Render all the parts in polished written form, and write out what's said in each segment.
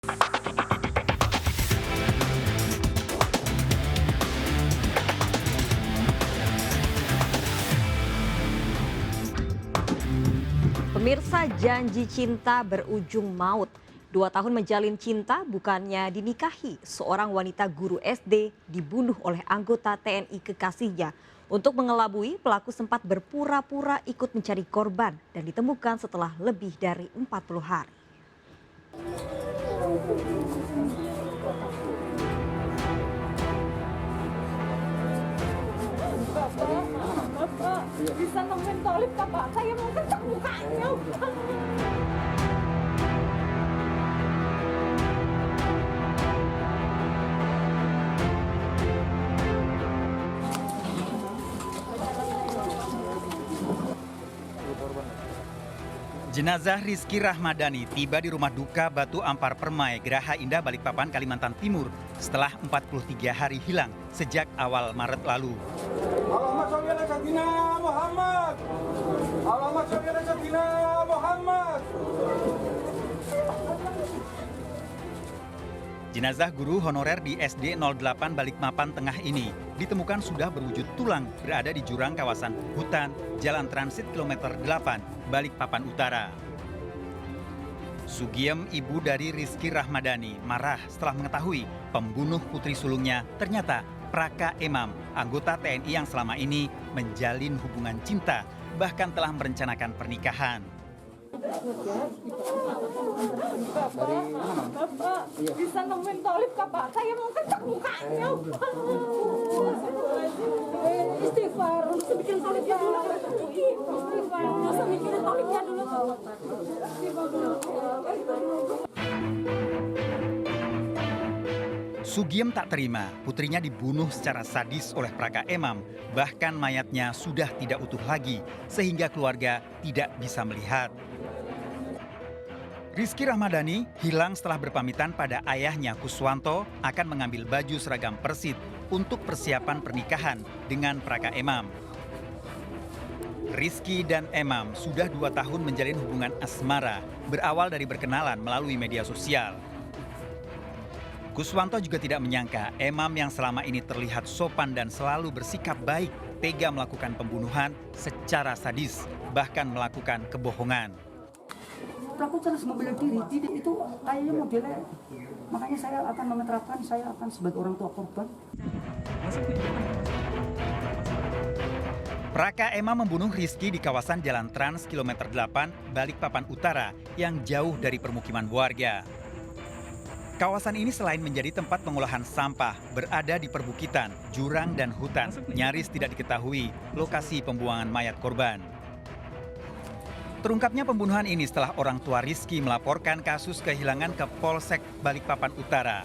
Pemirsa, janji cinta berujung maut. 2 tahun menjalin cinta bukannya dinikahi. Seorang wanita guru SD dibunuh oleh anggota TNI kekasihnya. Untuk mengelabui, pelaku sempat berpura-pura ikut mencari korban dan ditemukan setelah lebih dari 40 hari. Bapak, bisa nemuin Tolip, Bapak. Saya mau kencang mukanya. Jenazah Rizky Rahmadani tiba di rumah duka Batu Ampar Permai, Geraha Indah, Balikpapan, Kalimantan Timur setelah 43 hari hilang sejak awal Maret lalu. Allahumma sholli ala sayyidina Muhammad. Allahumma sholli ala sayyidina Muhammad. Jenazah guru honorer di SD 08 Balikpapan Tengah ini ditemukan sudah berwujud tulang berada di jurang kawasan hutan Jalan Transit kilometer 8 Balikpapan Utara. Sugiem, ibu dari Rizky Rahmadani, marah setelah mengetahui pembunuh putri sulungnya ternyata Praka Emam, anggota TNI yang selama ini menjalin hubungan cinta, bahkan telah merencanakan pernikahan. Bapak, bisa nemuin Tolip, Bapak. Saya mau kencang mukanya. Istighfar, masa bikin Tolipnya dulu. Istighfar, masa mikirin Tolipnya dulu. Sugiem tak terima putrinya dibunuh secara sadis oleh Praka Emam, bahkan mayatnya sudah tidak utuh lagi sehingga keluarga tidak bisa melihat. Rizky Rahmadani hilang setelah berpamitan pada ayahnya Kuswanto akan mengambil baju seragam Persid untuk persiapan pernikahan dengan Praka Emam. Rizky dan Emam sudah 2 tahun menjalin hubungan asmara, berawal dari berkenalan melalui media sosial. Kuswanto juga tidak menyangka Emam yang selama ini terlihat sopan dan selalu bersikap baik, tega melakukan pembunuhan secara sadis, bahkan melakukan kebohongan. Pelaku terus membela diri, tidak itu kayaknya modelnya. Makanya saya akan menerapkan, saya akan sebagai orang tua korban. Praka Emam membunuh Rizky di kawasan Jalan Trans kilometer 8 Balikpapan Utara yang jauh dari permukiman warga. Kawasan ini selain menjadi tempat pengolahan sampah, berada di perbukitan, jurang, dan hutan. Nyaris tidak diketahui lokasi pembuangan mayat korban. Terungkapnya pembunuhan ini setelah orang tua Rizky melaporkan kasus kehilangan ke Polsek Balikpapan Utara.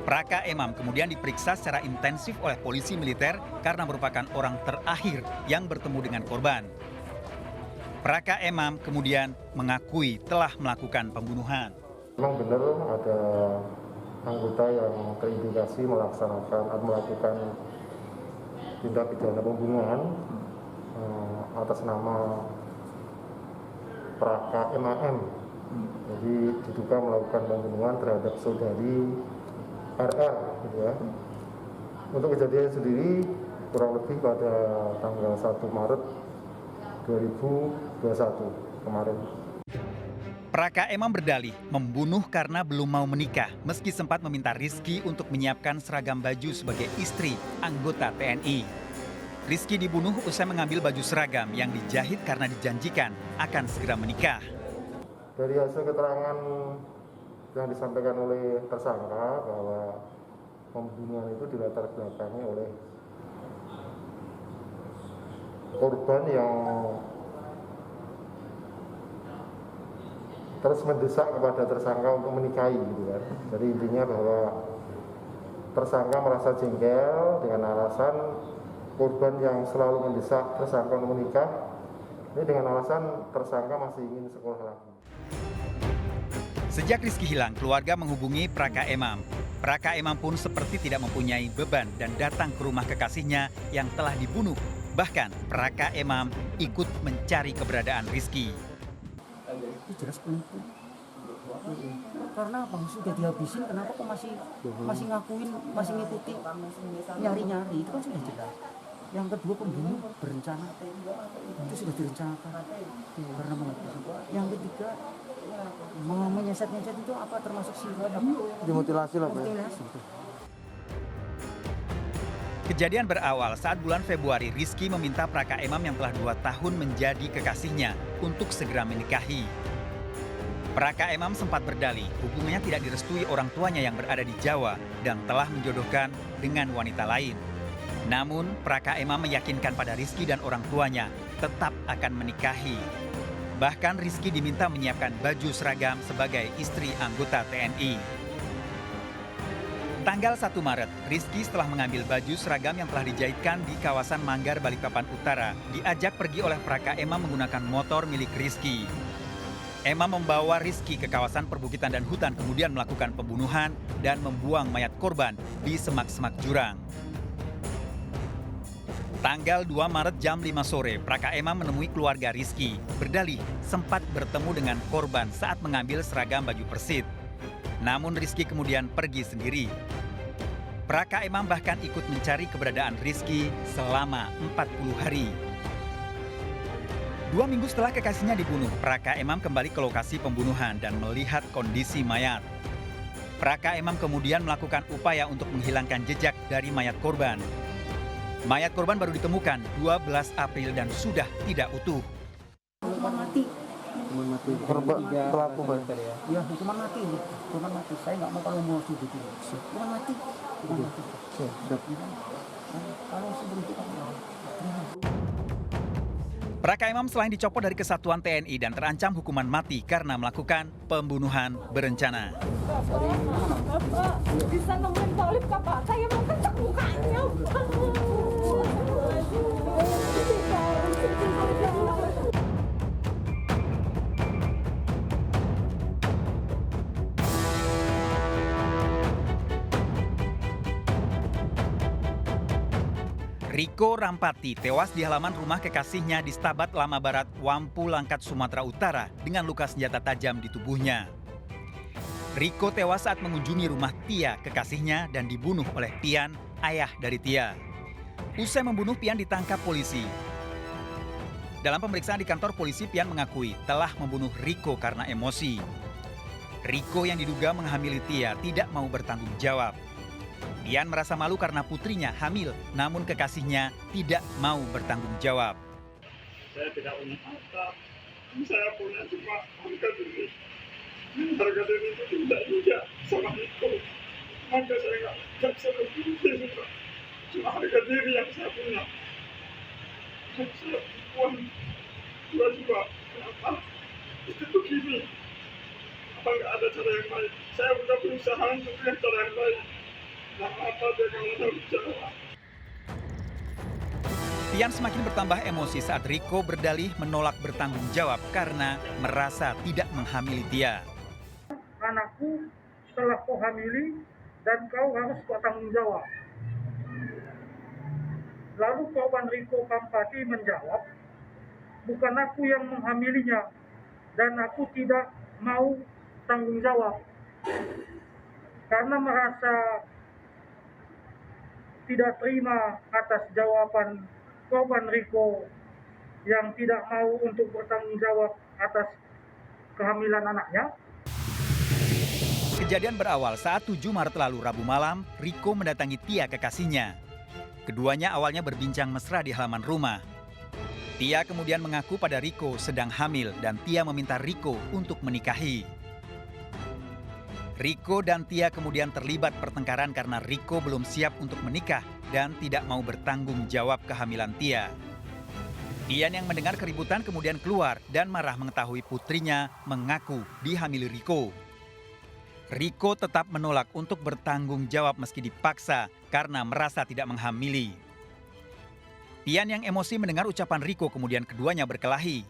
Praka Emam kemudian diperiksa secara intensif oleh polisi militer karena merupakan orang terakhir yang bertemu dengan korban. Praka Emam kemudian mengakui telah melakukan pembunuhan. Memang benar ada anggota yang terindikasi melakukan tindak pidana pembunuhan atas nama Praka MAM. Jadi diduga melakukan pembunuhan terhadap saudari RR, gitu ya. Untuk kejadian sendiri kurang lebih pada tanggal 1 Maret 2021 kemarin. Praka Emam berdalih membunuh karena belum mau menikah, meski sempat meminta Rizky untuk menyiapkan seragam baju sebagai istri anggota TNI. Rizky dibunuh usai mengambil baju seragam yang dijahit karena dijanjikan akan segera menikah. Dari hasil keterangan yang disampaikan oleh tersangka bahwa pembunuhan itu dilatar belakangi oleh korban yang terus mendesak kepada tersangka untuk menikahi, gitu kan. Jadi intinya bahwa tersangka merasa jengkel dengan alasan korban yang selalu mendesak tersangka untuk menikah. Ini dengan alasan tersangka masih ingin sekolah lagi. Sejak Rizky hilang, keluarga menghubungi Praka Emam. Praka Emam pun seperti tidak mempunyai beban dan datang ke rumah kekasihnya yang telah dibunuh. Bahkan Praka Emam ikut mencari keberadaan Rizky. Jelas penipu. karena apa? Sudah dihabisin, kenapa kok masih ngakuin, masih ngikuti, nyari-nyari, itu kan sudah jelas. Yang kedua, pembunuh berencana, itu sudah direncanakan karena menghabisin. Yang ketiga, menyeset-nyeset itu apa, termasuk Dimutilasi lah, Pak. mutilasi. Kejadian berawal saat bulan Februari Rizky meminta Praka Emam yang telah 2 tahun menjadi kekasihnya untuk segera menikahi. Praka Emam sempat berdalih hubungannya tidak direstui orang tuanya yang berada di Jawa dan telah menjodohkan dengan wanita lain. Namun Praka Emam meyakinkan pada Rizky dan orang tuanya tetap akan menikahi. Bahkan Rizky diminta menyiapkan baju seragam sebagai istri anggota TNI. Tanggal 1 Maret, Rizky setelah mengambil baju seragam yang telah dijahitkan di kawasan Manggar, Balikpapan Utara, diajak pergi oleh Praka Emam menggunakan motor milik Rizky. Emam membawa Rizky ke kawasan perbukitan dan hutan, kemudian melakukan pembunuhan dan membuang mayat korban di semak-semak jurang. Tanggal 2 Maret jam 5 sore, Praka Emam menemui keluarga Rizky. Berdalih sempat bertemu dengan korban saat mengambil seragam baju persit. Namun Rizky kemudian pergi sendiri. Praka Emam bahkan ikut mencari keberadaan Rizky selama 40 hari. 2 minggu setelah kekasihnya dibunuh, Praka Emam kembali ke lokasi pembunuhan dan melihat kondisi mayat. Praka Emam kemudian melakukan upaya untuk menghilangkan jejak dari mayat korban. Mayat korban baru ditemukan 12 April dan sudah tidak utuh. Hukuman mati. Pelaku, Pak. Ya, hukuman mati. Hukuman mati. Saya nggak mau kalau mau sudut itu. Hukuman mati. Hukuman mati. Kalau sebelum itu kan Praka Emam selain dicopot dari kesatuan TNI dan terancam hukuman mati karena melakukan pembunuhan berencana. Bapak, bisa nemuin Tolip Bapak, saya mau kencak mukanya. Riko Rampati tewas di halaman rumah kekasihnya di Stabat Lama Barat, Wampu Langkat, Sumatera Utara dengan luka senjata tajam di tubuhnya. Riko tewas saat mengunjungi rumah Tia, kekasihnya, dan dibunuh oleh Pian, ayah dari Tia. Usai membunuh, Pian ditangkap polisi. Dalam pemeriksaan di kantor polisi, Pian mengakui telah membunuh Riko karena emosi. Riko yang diduga menghamili Tia tidak mau bertanggung jawab. Pian merasa malu karena putrinya hamil, namun kekasihnya tidak mau bertanggung jawab. Saya tidak punya harta, saya punya cuma harga diri. Harga diri itu tidak juga sama itu. Maka saya nggak bisa berpikir, cuma harga diri yang saya punya. Saya uang dua, kenapa? Itu begini. Apa nggak ada cara yang baik? Saya sudah berusaha untuk yang cara yang baik. Pian semakin bertambah emosi saat Riko berdalih menolak bertanggung jawab karena merasa tidak menghamili Tia. Anakku telah kau hamili dan kau harus kau tanggung jawab. Lalu korban Riko Rampati menjawab, bukan aku yang menghamilinya dan aku tidak mau tanggung jawab. Karena merasa tidak terima atas jawaban korban Riko yang tidak mau untuk bertanggung jawab atas kehamilan anaknya. Kejadian berawal saat 7 Maret lalu Rabu malam, Riko mendatangi Tia, kekasihnya. Keduanya awalnya berbincang mesra di halaman rumah. Tia kemudian mengaku pada Riko sedang hamil dan Tia meminta Riko untuk menikahi. Riko dan Tia kemudian terlibat pertengkaran karena Riko belum siap untuk menikah dan tidak mau bertanggung jawab kehamilan Tia. Pian yang mendengar keributan kemudian keluar dan marah mengetahui putrinya mengaku dihamili Riko. Riko tetap menolak untuk bertanggung jawab meski dipaksa karena merasa tidak menghamili. Pian yang emosi mendengar ucapan Riko kemudian keduanya berkelahi.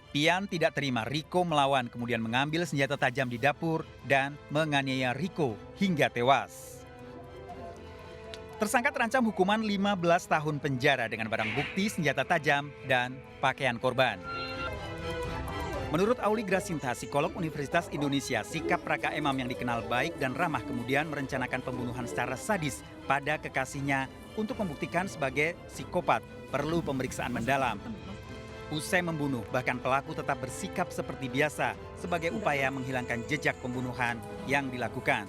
Pian tidak terima, Riko melawan kemudian mengambil senjata tajam di dapur dan menganiaya Riko hingga tewas. Tersangka terancam hukuman 15 tahun penjara dengan barang bukti senjata tajam dan pakaian korban. Menurut Auli Grasinta, psikolog Universitas Indonesia, sikap Praka Emam yang dikenal baik dan ramah kemudian merencanakan pembunuhan secara sadis pada kekasihnya untuk membuktikan sebagai psikopat perlu pemeriksaan mendalam. Usai membunuh, bahkan pelaku tetap bersikap seperti biasa sebagai upaya menghilangkan jejak pembunuhan yang dilakukan.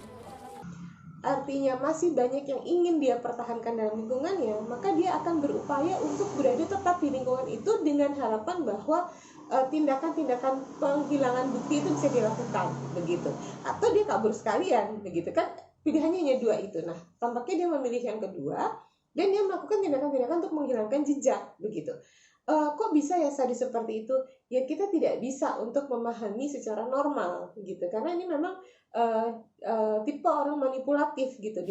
Artinya masih banyak yang ingin dia pertahankan dalam lingkungannya, maka dia akan berupaya untuk berada tetap di lingkungan itu dengan harapan bahwa tindakan-tindakan penghilangan bukti itu bisa dilakukan, begitu. Atau dia kabur sekalian, begitu kan? Pilihannya hanya dua itu. Nah, tampaknya dia memilih yang kedua dan dia melakukan tindakan-tindakan untuk menghilangkan jejak, begitu. Kok bisa ya sadis seperti itu? Ya kita tidak bisa untuk memahami secara normal, gitu. Karena ini memang tipe orang manipulatif, gitu.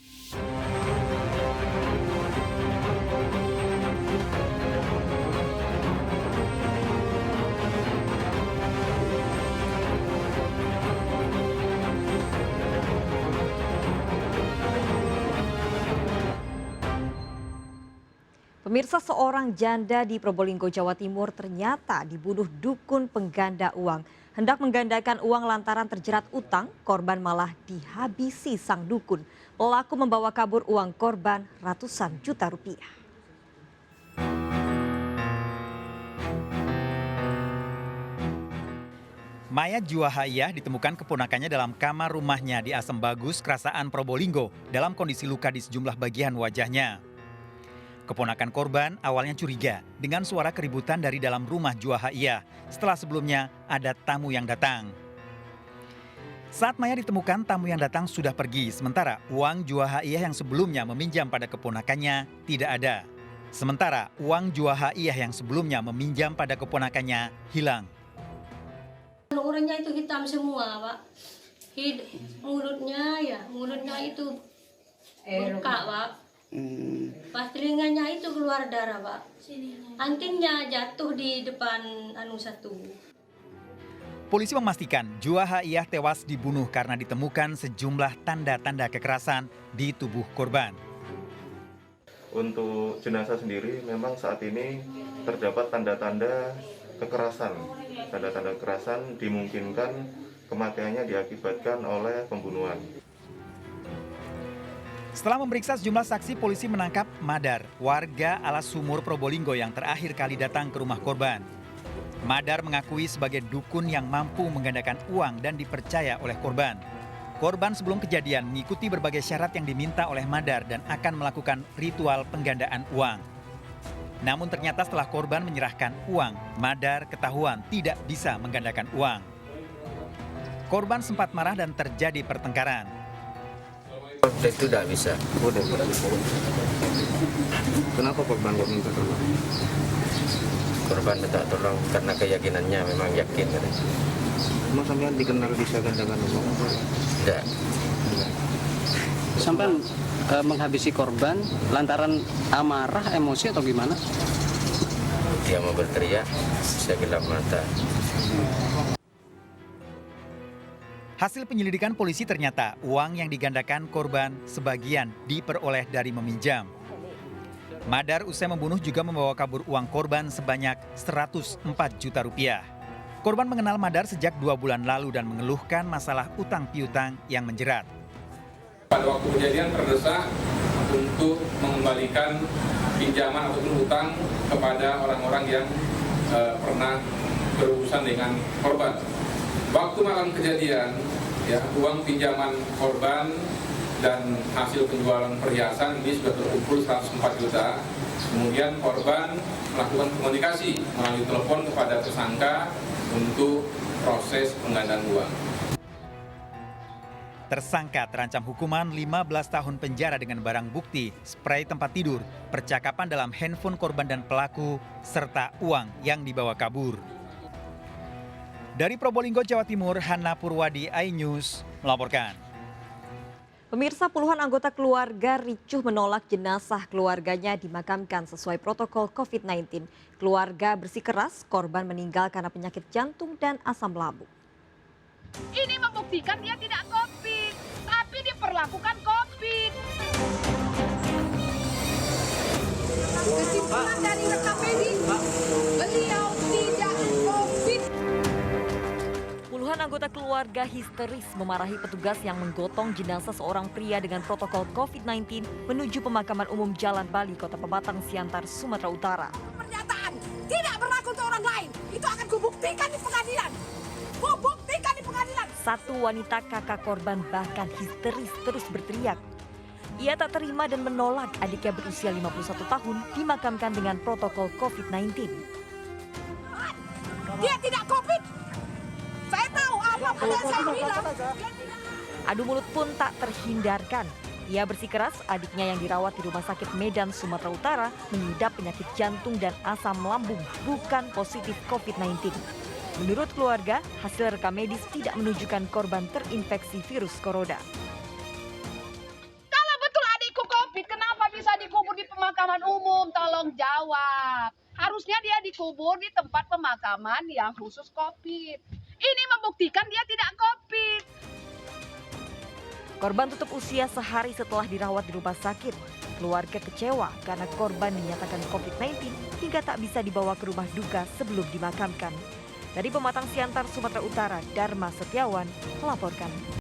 Pemirsa, seorang janda di Probolinggo, Jawa Timur ternyata dibunuh dukun pengganda uang. Hendak menggandakan uang lantaran terjerat utang, korban malah dihabisi sang dukun. Pelaku membawa kabur uang korban ratusan juta rupiah. Mayat Juwahayah ditemukan keponakannya dalam kamar rumahnya di Asem Bagus, Kerasaan Probolinggo dalam kondisi luka di sejumlah bagian wajahnya. Keponakan korban awalnya curiga dengan suara keributan dari dalam rumah Juwahayah setelah sebelumnya ada tamu yang datang. Saat mayat ditemukan, tamu yang datang sudah pergi, sementara uang Juwahayah yang sebelumnya meminjam pada keponakannya tidak ada. Sementara uang Juwahayah yang sebelumnya meminjam pada keponakannya hilang. Orangnya itu hitam semua, Pak. Mulutnya itu buka, Pak. Pas telinganya itu keluar darah, Pak. Antingnya jatuh di depan satu. Polisi memastikan Juwahayah tewas dibunuh karena ditemukan sejumlah tanda-tanda kekerasan di tubuh korban. Untuk jenazah sendiri memang saat ini terdapat tanda-tanda kekerasan. Tanda-tanda kekerasan dimungkinkan kematiannya diakibatkan oleh pembunuhan. Setelah memeriksa sejumlah saksi, polisi menangkap Madar, warga Alas Sumur Probolinggo yang terakhir kali datang ke rumah korban. Madar mengakui sebagai dukun yang mampu menggandakan uang dan dipercaya oleh korban. Korban sebelum kejadian mengikuti berbagai syarat yang diminta oleh Madar dan akan melakukan ritual penggandaan uang. Namun ternyata setelah korban menyerahkan uang, Madar ketahuan tidak bisa menggandakan uang. Korban sempat marah dan terjadi pertengkaran. Itu tidak bisa. Kenapa korban kok minta tolong? Korban minta tolong karena keyakinannya memang yakin. Emang sampean dikenal bisa gandakan uang? Tidak. Sampai menghabisi korban lantaran amarah, emosi atau gimana? Dia mau berteriak, saya gelap mata. Hasil penyelidikan polisi ternyata uang yang digandakan korban sebagian diperoleh dari meminjam. Madar usai membunuh juga membawa kabur uang korban sebanyak 104 juta rupiah. Korban mengenal Madar sejak 2 bulan lalu dan mengeluhkan masalah utang piutang yang menjerat. Pada waktu kejadian terdesak untuk mengembalikan pinjaman ataupun utang kepada orang-orang yang pernah berurusan dengan korban. Waktu malam kejadian, ya, uang pinjaman korban dan hasil penjualan perhiasan ini sudah terkumpul 104 juta. Kemudian korban melakukan komunikasi melalui telepon kepada tersangka untuk proses penggandaan uang. Tersangka terancam hukuman 15 tahun penjara dengan barang bukti, spray tempat tidur, percakapan dalam handphone korban dan pelaku, serta uang yang dibawa kabur. Dari Probolinggo, Jawa Timur, Hana Purwadi, iNews melaporkan. Pemirsa, puluhan anggota keluarga ricuh menolak jenazah keluarganya dimakamkan sesuai protokol COVID-19. Keluarga bersikeras korban meninggal karena penyakit jantung dan asam lambung. Ini membuktikan dia tidak COVID, tapi diperlakukan COVID. Kesimpulan dari rekam medik, beliau tidak COVID. Keluarga histeris memarahi petugas yang menggotong jenazah seorang pria dengan protokol COVID-19 menuju pemakaman umum Jalan Bali, Kota Pematang Siantar, Sumatera Utara. Pernyataan tidak berlaku untuk orang lain. Itu akan kubuktikan di pengadilan. Kubuktikan di pengadilan. Satu wanita kakak korban bahkan histeris terus berteriak. Ia tak terima dan menolak adiknya berusia 51 tahun dimakamkan dengan protokol COVID-19. Dia tidak COVID. Saya tahu apa yang saya bilang. Adu mulut pun tak terhindarkan. Ia bersikeras adiknya yang dirawat di Rumah Sakit Medan, Sumatera Utara mengidap penyakit jantung dan asam lambung, bukan positif COVID-19. Menurut keluarga, hasil rekam medis tidak menunjukkan korban terinfeksi virus corona. Kalau betul adikku COVID, kenapa bisa dikubur di pemakaman umum? Tolong jawab. Harusnya dia dikubur di tempat pemakaman yang khusus COVID. Ini membuktikan dia tidak COVID. Korban tutup usia sehari setelah dirawat di rumah sakit. Keluarga kecewa karena korban dinyatakan COVID-19 hingga tak bisa dibawa ke rumah duka sebelum dimakamkan. Dari Pematang Siantar, Sumatera Utara, Dharma Setiawan melaporkan.